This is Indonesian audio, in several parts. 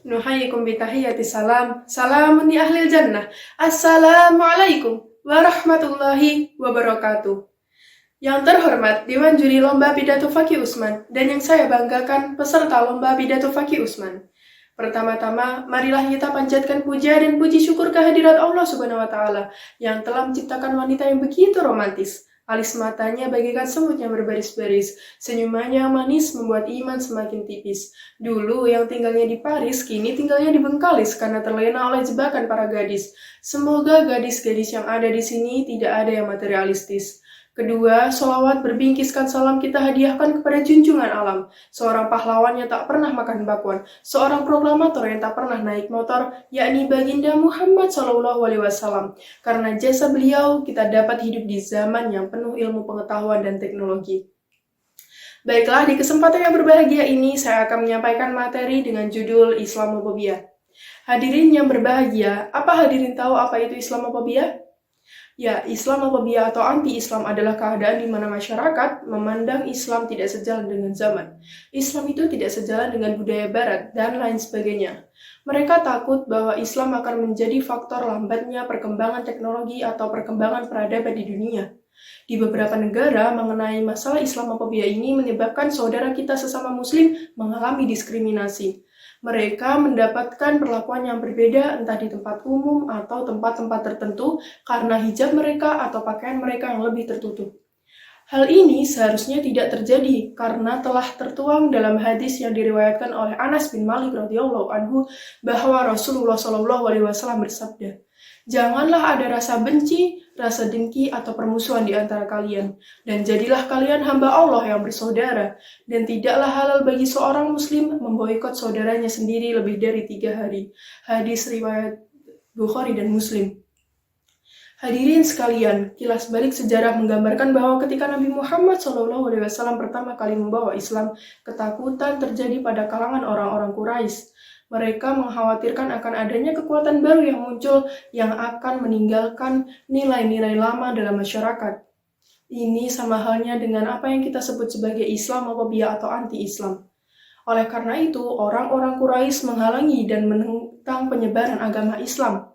Nuhayyikum bitahiyati salam. Salamun li ahlil jannah. Assalamualaikum warahmatullahi wabarakatuh. Yang terhormat Dewan Juri Lomba Pidato Fakih Usman dan yang saya banggakan peserta Lomba Pidato Fakih Usman. Pertama-tama, marilah kita panjatkan puja dan puji syukur kehadirat Allah Subhanahu wa Ta'ala yang telah menciptakan wanita yang begitu romantis. Alis matanya bagaikan semut yang berbaris-baris, senyumannya yang manis membuat iman semakin tipis. Dulu yang tinggalnya di Paris, kini tinggalnya di Bengkalis karena terlena oleh jebakan para gadis. Semoga gadis-gadis yang ada di sini tidak ada yang materialistis. Kedua, sholawat berbingkiskan salam kita hadiahkan kepada junjungan alam, seorang pahlawan yang tak pernah makan bakwan, seorang proklamator yang tak pernah naik motor, yakni Baginda Muhammad SAW. Karena jasa beliau, kita dapat hidup di zaman yang penuh ilmu pengetahuan dan teknologi. Baiklah, di kesempatan yang berbahagia ini, saya akan menyampaikan materi dengan judul Islamofobia. Hadirin yang berbahagia, apa hadirin tahu apa itu Islamofobia? Ya, Islamofobia atau anti-Islam adalah keadaan di mana masyarakat memandang Islam tidak sejalan dengan zaman. Islam itu tidak sejalan dengan budaya Barat, dan lain sebagainya. Mereka takut bahwa Islam akan menjadi faktor lambatnya perkembangan teknologi atau perkembangan peradaban di dunia. Di beberapa negara, mengenai masalah Islamofobia ini menyebabkan saudara kita sesama Muslim mengalami diskriminasi. Mereka mendapatkan perlakuan yang berbeda entah di tempat umum atau tempat-tempat tertentu karena hijab mereka atau pakaian mereka yang lebih tertutup. Hal ini seharusnya tidak terjadi karena telah tertuang dalam hadis yang diriwayatkan oleh Anas bin Malik radhiyallahu anhu bahwa Rasulullah SAW bersabda, "Janganlah ada rasa benci, rasa dengki, atau permusuhan di antara kalian, dan jadilah kalian hamba Allah yang bersaudara, dan tidaklah halal bagi seorang muslim memboikot saudaranya sendiri lebih dari 3 hari. Hadis riwayat Bukhari dan Muslim. Hadirin sekalian, kilas balik sejarah menggambarkan bahwa ketika Nabi Muhammad SAW pertama kali membawa Islam, ketakutan terjadi pada kalangan orang-orang Quraisy. Mereka mengkhawatirkan akan adanya kekuatan baru yang muncul yang akan meninggalkan nilai-nilai lama dalam masyarakat. Ini sama halnya dengan apa yang kita sebut sebagai Islamofobia atau anti-Islam. Oleh karena itu, orang-orang Quraisy menghalangi dan menentang penyebaran agama Islam.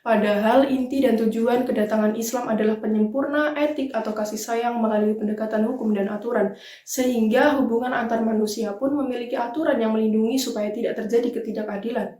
Padahal inti dan tujuan kedatangan Islam adalah penyempurna etik atau kasih sayang melalui pendekatan hukum dan aturan, sehingga hubungan antar manusia pun memiliki aturan yang melindungi supaya tidak terjadi ketidakadilan.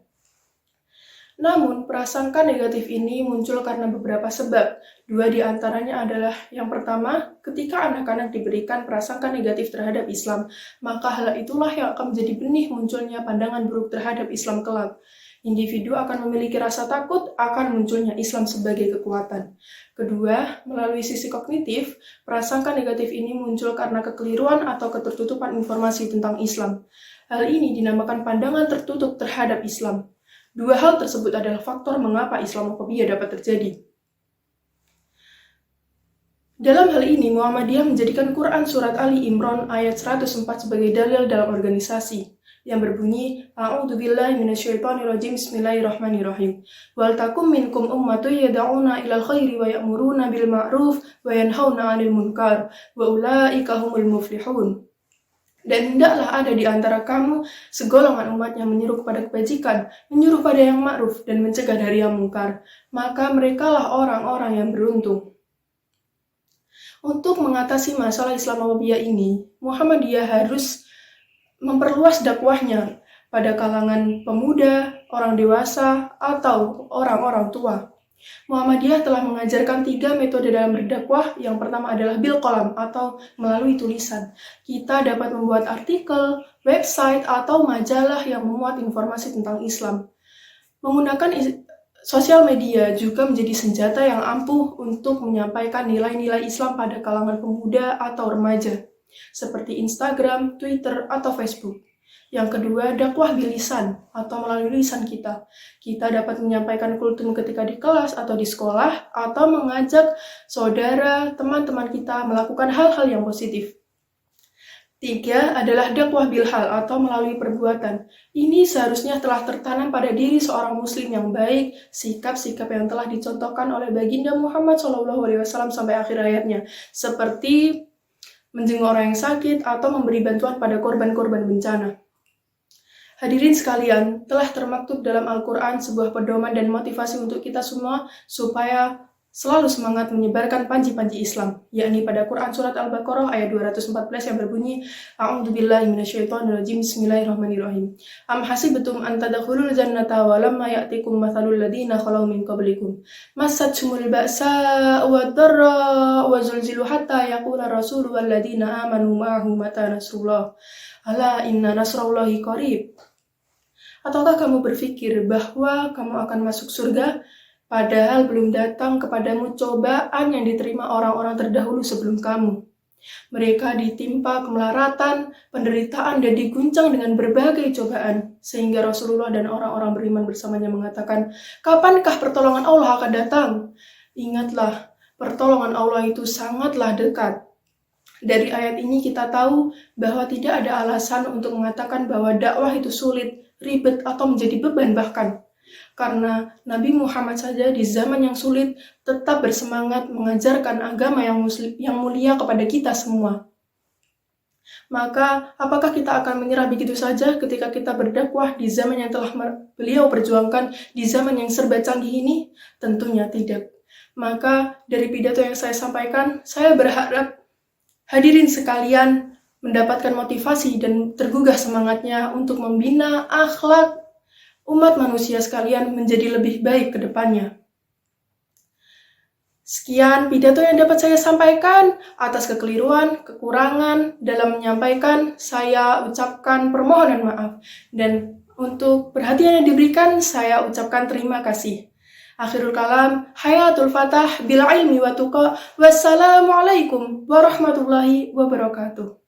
Namun, prasangka negatif ini muncul karena beberapa sebab. 2 di antaranya adalah, yang pertama, ketika anak-anak diberikan prasangka negatif terhadap Islam, maka hal itulah yang akan menjadi benih munculnya pandangan buruk terhadap Islam kelak. Individu akan memiliki rasa takut akan munculnya Islam sebagai kekuatan. Kedua, melalui sisi kognitif, prasangka negatif ini muncul karena kekeliruan atau ketertutupan informasi tentang Islam. Hal ini dinamakan pandangan tertutup terhadap Islam. 2 hal tersebut adalah faktor mengapa Islamofobia dapat terjadi. Dalam hal ini, Muhammadiyah menjadikan Quran Surat Ali Imran ayat 104 sebagai dalil dalam organisasi, yang berbunyi, A'udzubillahi minasyaitonirrajim, Bismillahirrahmanirrahim. Wal takum minkum ummatun yad'una ilal khairi wa ya'muruna bil ma'ruf wa yanhauna 'anil munkar wa ulaika humul muflihun. Dan hendaklah ada di antara kamu segolongan umat yang menyeru kepada kebajikan, menyuruh pada yang ma'ruf dan mencegah dari yang mungkar. Maka merekalah orang-orang yang beruntung. Untuk mengatasi masalah Islamofobia ini, Muhammadiyah harus memperluas dakwahnya pada kalangan pemuda, orang dewasa, atau orang-orang tua. Muhammadiyah telah mengajarkan 3 metode dalam berdakwah. Yang pertama adalah bil qalam atau melalui tulisan. Kita dapat membuat artikel, website, atau majalah yang memuat informasi tentang Islam. Menggunakan sosial media juga menjadi senjata yang ampuh untuk menyampaikan nilai-nilai Islam pada kalangan pemuda atau remaja, seperti Instagram, Twitter, atau Facebook. Yang kedua, dakwah bilisan atau melalui lisan kita. Kita dapat menyampaikan kultum ketika di kelas atau di sekolah, atau mengajak saudara, teman-teman kita melakukan hal-hal yang positif. 3 adalah dakwah bilhal atau melalui perbuatan. Ini seharusnya telah tertanam pada diri seorang muslim yang baik, sikap-sikap yang telah dicontohkan oleh Baginda Muhammad SAW sampai akhir hayatnya, seperti menjenguk orang yang sakit atau memberi bantuan pada korban-korban bencana. Hadirin sekalian, telah termaktub dalam Al-Quran sebuah pedoman dan motivasi untuk kita semua supaya selalu semangat menyebarkan panji-panji Islam, yakni pada Quran Surat Al-Baqarah ayat 214 yang berbunyi, A'udzubillahi minasyaitonirrajim, Bismillahirrahmanirrahim. Am hasibtum an tadkhulul jannata wa lamma ya'tikum mathalul ladzina khalau min qablikum massathumul ba'sa wad-dharra wa zulzilu hatta yaqula rasulu wal ladzina amanu ma'ahu mata nasrullah. Ala inna nasrallahi qarib. Ataukah kamu berpikir bahwa kamu akan masuk surga padahal belum datang kepadamu cobaan yang diterima orang-orang terdahulu sebelum kamu? Mereka ditimpa kemelaratan, penderitaan, dan diguncang dengan berbagai cobaan, sehingga Rasulullah dan orang-orang beriman bersamanya mengatakan, kapankah pertolongan Allah akan datang? Ingatlah, pertolongan Allah itu sangatlah dekat. Dari ayat ini kita tahu bahwa tidak ada alasan untuk mengatakan bahwa dakwah itu sulit, ribet, atau menjadi beban bahkan. Karena Nabi Muhammad saja di zaman yang sulit tetap bersemangat mengajarkan agama yang mulia kepada kita semua. Maka apakah kita akan menyerah begitu saja ketika kita berdakwah di zaman yang telah beliau perjuangkan, di zaman yang serba canggih ini? Tentunya tidak. Maka dari pidato yang saya sampaikan, saya berharap hadirin sekalian mendapatkan motivasi dan tergugah semangatnya untuk membina akhlak umat manusia sekalian menjadi lebih baik ke depannya. Sekian pidato yang dapat saya sampaikan. Atas kekeliruan, kekurangan dalam menyampaikan, saya ucapkan permohonan maaf. Dan untuk perhatian yang diberikan, saya ucapkan terima kasih. Akhirul kalam, hayatul fatah bil ilmi wa tuqa. Wassalamualaikum warahmatullahi wabarakatuh.